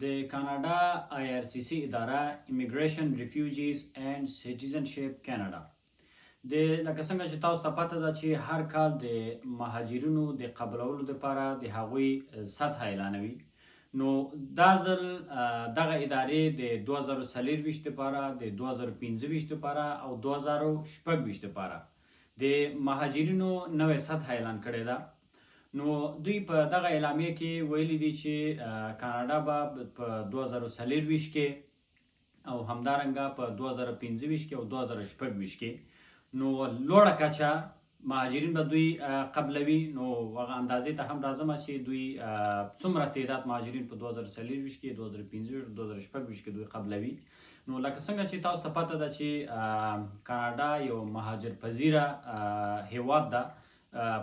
د کاناډا IRCC اداره Immigration, Refugees and Citizenship Canada د لکه څنګه چې تاسو ته پته ده چې هر کال د مهاجرینو د قبولولو لپاره د هغوی سطح اعلانوي. نو دا ځل دغه ادارې د 2024 لپاره، د 2025 لپاره او 2026 لپاره د مهاجرینو نوې سطح اعلان کړې ده. نو دوی په دغه اعلامیه کې ویلي دي چې کاناډا به په 2024 کې او همدارنګه په 2025 کې او 2026 کې نو لوړه کچه مهاجرین به دوی قبلوي. نو هغه اندازې ته هم راځم چې دوی څومره تعداد مهاجرین په 2024 کې، 2025 او 2026 کې دوی قبلوي. نو لکه څنګه چې تاسو ته پته ده چې کاناډا یو مهاجر پذیره هیواد ده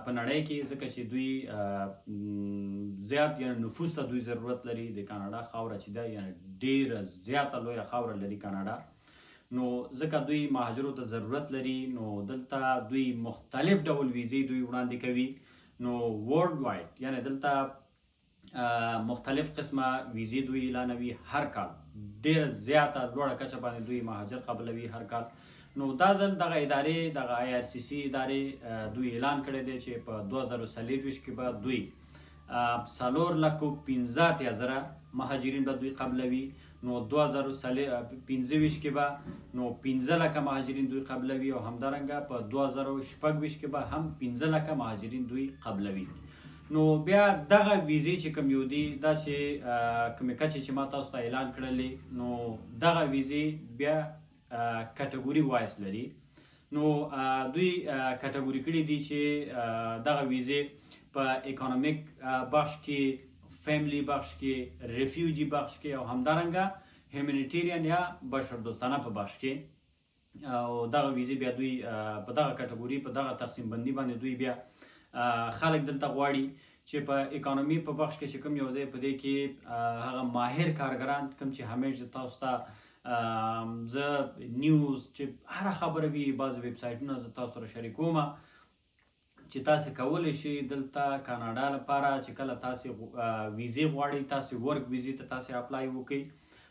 په نړۍ کې، ځکه چې دوی زیات یعنی نفوس ته دوی ضرورت لري. د کاناډا خاوره چې ده یعنی ډیره زیاته لویه خاوره لري کاناډا، نو ځکه دوی مهاجرو ته ضرورت لري. نو دلته دوی مختلف ډول ویزې دوی وړاندې کوي. نو ورلډ وایډ یعنی دلته مختلف قسمه ویزې دوی اعلانوي هر کال. ډیره زیاته لوړه کچه باندې دوی مهاجر قبلوي هر کال. نو دا ځل دغه ادارې، دغه IRCC ادارې دوی اعلان کړی دی چې په 2024 کې به دوی 4,15,000 مهاجرین به دوی قبلوي. نو 2025 کې به نو 15 لکه مهاجرین دوی قبلوي او همدارنګه په 2026 کې به هم 15 لکه مهاجرین دوی قبلوي. نو بیا دغه ویزې چې کوم یو دي، دا چې کومې کچې چې ما تاسو ته اعلان کړلې، نو دغه ویزې بیا کټګوري وایس لري. نو دوی کټګوري کړي دي چې دغه ویزې په اکانومیک بخش کې، فیملی بخش کې، ریفیوجی بخش کې او همدارنګه هیومانیټیرین یا بشردوستانه په بخش کې. او دغه ویزې بیا دوی په دغه کټګوري، په دغه تقسیم بندي باندې دوی بیا خلک دلته غواړي چې په اکانومي په بخش کې چې کوم یو دی، په دې کې هغه ماهر کارګران کوم چې همیشه تاسو ته زه نیوز چې هره خبره وي، بعضې ویب سایټونه زه تاسو سره شریکوم چې تاسې کولی شئ دلته کاناډا لپاره چې کله تاسې ویزې غواړئ، تاسې ورک ویزې ته تاسې اپلای وکړئ.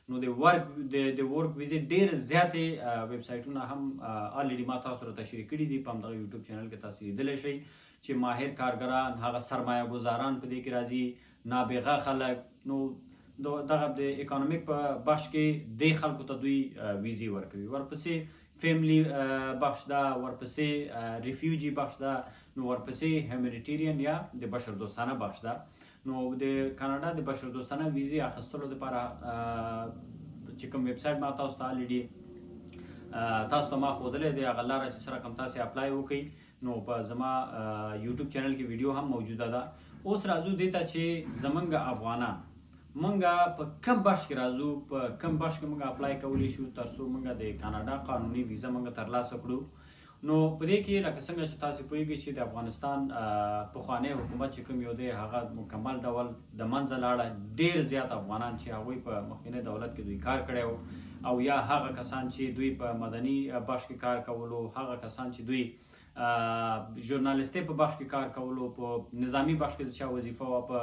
نو د ورک ویزې ډېر زیاتې ویب سایټونه هم الریډي ما تاسو سره تشریح کړي دي په همدغه یوټیوب چینل کې. تاسې لیدلی شئ چې ماهر کارګران، هغه سرمایه ګزاران په دې کې راځي، نابغه خلک. نو دغه د اکانومیک په بخش کې د خلکو ته دوی ویزې ورکوي. ورپسې فیملی بخش ده، ورپسې ریفیوجی بخش ده، نو ورپسې هیومانیټیرین یا د بشردوستانه بخش ده. نو د کاناډا د بشردوستانه ویزې اخیستلو لپاره چې کوم ویب سایټ ما تاسو ته الریډي تاسو ته ما ښودلی دی، هغه لاره چې سره کوم تاسې اپلای وکړئ. نو په زما یوټیوب چینل کې ویډیو هم موجوده ده. اوس راځو دې ته چې زمونږ افغانان منګه په کم بخش کې راځو، په کم بخش کې منګه اپلای کولی شو تر څو منګه د کاناډا قانوني ویزه منګه ترلاسه کړو. نو په دې کې لکه څنګه چې تاسو پوهیږئ چې د افغانستان پخوانی حکومت چې کوم یو دی، هغه مکمل ډول د منځه لاړه. ډېر زیات افغانان چې هغوی په مخکینی دولت کې دوی کار کړی او یا هغه کسان چې دوی په مدني بخش کې کار کولو، هغه کسان چې دوی ژورنالیستۍ په بخش کې کار کولو، په نظامی بخش کې د چا وظیفه وه په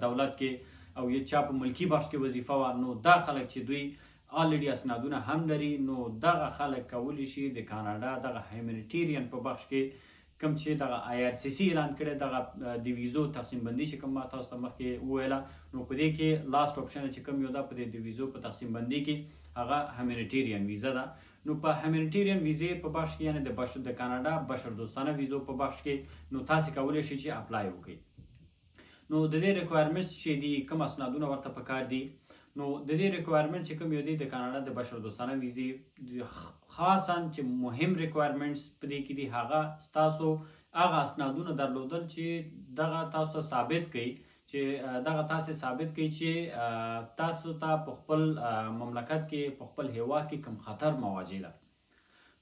دولت کې او یا چا په ملکی بخش کې وظیفه وه، نو دا خلک چې دوی الریډي اسنادونه هم لري، نو دغه خلک کولی شي د کاناډا دغه هیومانیټیرین په بخش کې کوم چې دغه IRCC اعلان کړی، دغه د ویزو تقسیم بندي چې کوم ما تاسو ته مخکې وویله، نو په دې کې لاست اپشن چې کوم یو ده په د ویزو په تقسیم بندي کې هغه هیومانیټیرین ویزه ده. نو په هیومانیټیرین ویزې په بخش کې یعنی د کاناډا بشردوستانه ویزو په بخش کې نو تاسې کولی شئ چې اپلای وکړئ. نو د دې ریکوایرمنټس چې دي، کوم اسنادونه ورته پکار دي، نو د دې ریکوایرمنټ چې کوم یو دی د کاناډا د بشردوستانه ویزې خاصا چې مهم ریکوایرمنټس په دې کې دي، هغه ستاسو هغه اسنادونه درلودل چې دغه تاسو ثابت کوي چې تاسو ته په خپل مملکت کې، په خپل هیواد کې کوم خطر مواجه ده.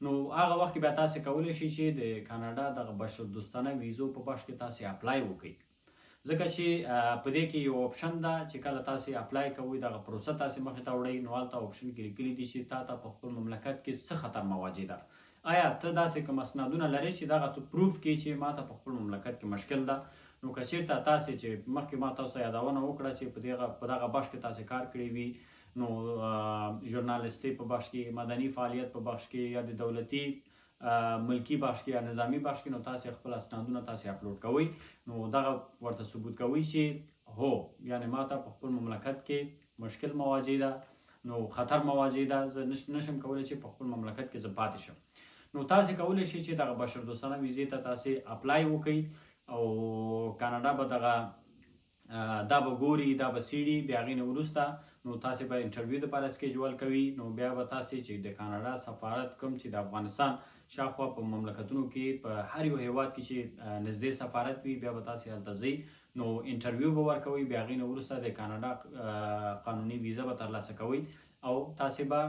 نو هغه وخت بیا تاسو کولی شئ چې د کاناډا دغه بشردوستانه ویزو په بخش کې تاسو اپلای وکړئ. ځکه چې په دې کې یو اپشن ده چې کله تاسو اپلای کوئ، دغه پروسه تاسو مخې ته وړئ، نو هلته اپشن کې لیکلي دي چې تا ته په خپل مملکت کې څه خطر مواجه ده. آیا ته داسې کوم اسنادونه لرې چې دغه ته پروف کړي چې ما ته په خپل مملکت کې مشکل ده؟ نو که چېرته تاسې چې مخکې ما تاسو ته یادونه وکړه چې په دغه بخش کې تاسې کار کړی وي نو ژورنالیستۍ په بخش کې مدني فعالیت په بخش کې یا د دولتي ملکی بخش کې یا نظامی بخش کې نو تاسې خپل اسنادونه تاسې اپلوډ کوئ نو دغه ورته ثبوت کوئ چې هو یعنی ما ته په خپل مملکت کې مشکل مواجه ده نو خطر مواجه ده زه نشم کولی چې په خپل مملکت کې زه پاتې شم نو تاسې کولی شئ چې دغه بشردوستانه ویزې ته تاسې اپلای وکړئ او کاناډا به دا به ګوري دا به څېړي بیا هغې نه وروسته نو تاسې به انټرویو دپاره سکیجول کوي نو بیا به تاسې چې د کاناډا سفارت کوم چې د افغانستان شاوخوا په مملکتونو کې په هر یو هیواد کې چې نږدې سفارت وي بیا به تاسې هلته ځئ نو انټرویو به ورکوئ بیا هغې نه وروسته د کاناډا قانوني ویزه به ترلاسه کوئ او تاسې به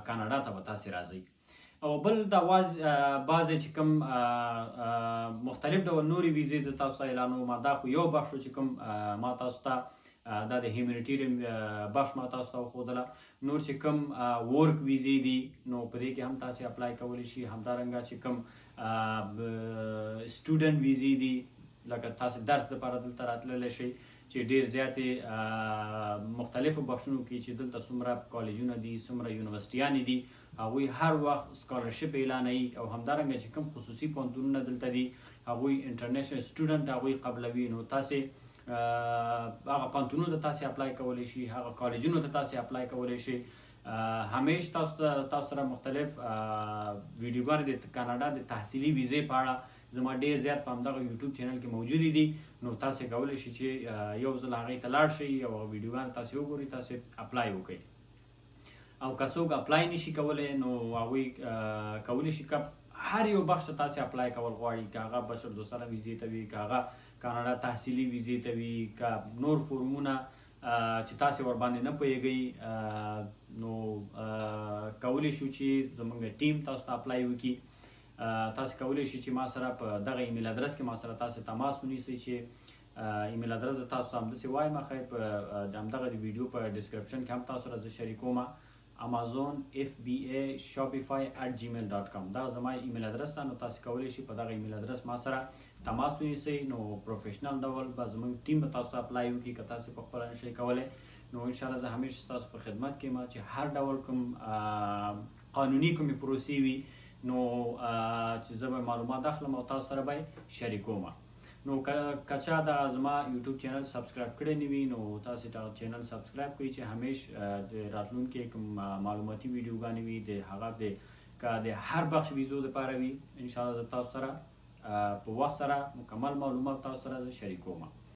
کاناډا ته به تاسې راځئ او بل د بعضې چې کوم مختلف ډول نورې ویزې د تاسو ته اعلانوم دا خو یو بخش چې کوم ما تاسو ته دا د هیومینیټیریم بخش ما تاسو ته وښودله نور چې کوم ورک ویزې دي نو په دې کې هم تاسې اپلای کولی شي همدارنګه چې کوم سټوډنټ ویزې دي لکه تاسې درس دپاره دلته راتللی شئ چې ډېر زیاتې مختلفو بخشونو کې چې دلته څومره کالجونه دي څومره یونیورسټیانې دي هغوی هر وخت سکالرشپ اعلانوي او همدارنګه چې کوم خصوصي پوهنتونونه دلته دي هغوی انټرنیشنل سټوډنټ هغوی قبلوي نو تاسې هغه پوهنتونونو ته تاسې اپلای کولی شي هغه کالجونو ته تاسې اپلای کولی شي همیش تاسو سره مختلف ویډیوګانې د کاناډا د تحصیلي ویزې په اړه زما ډېر زیات په همدغه یوټیوب چینل کې موجودې دي نو تاسې کولی شئ چې یو ځل هغې ته لاړ شئ او هغه ویډیوګانې تاسې وګورئ تاسې اپلای وکړئ او که څوک اپلای نشي کولی نو هغوی کولی شي که هر یو بخش ته تاسې اپلای کول غواړي که هغه بشردوستانه ویزې ته وي که هغه کاناډا تحصیلي ویزې ته وي که نور فورمونه چې تاسې ورباندې نه پوهیږئ نو کولی شو چې زموږ ټیم تاسو ته اپلای وکړي تاسې کولی شئ چې ما سره په دغه ایمیل ادرس کې ما سره تاسې تماس ونیسئ چې ایمیل ادرس د تاسو همداسې وایم خیر په همدغه د ویډیو په ډسکرپشن کې هم تاسو سره زه شریکوم amazonfba@gmail.com دا زما ایمیل ادرس ده نو تاسې کولی شئ په دغه ایمیل ادرس ما سره تماس ونیسئ نو پروفیشنل ډول به زموږ ټیم به تاسو ته اپلای وکړي که تاسې په خپله نشئ کولی نو انشاءالله زه همیشه ستاسو په خدمت کې یم چې هر ډول کوم قانوني کومې پروسې وي نو چې زه به معلومات اخلم او تاسو سره به شریکوم نو که چا د زما یوټیوب چینل سبسکرایب کړی نه وي نو تاسې دا چینل سبسکرایب کړئ چې همیش د راتلونکي کوم معلوماتي ویډیوګانې وي د هغه که د هر بخش ویزو دپاره وي انشاءالله زه تاسو سره په وخت سره مکمل معلومات تاسو سره زه شریکوم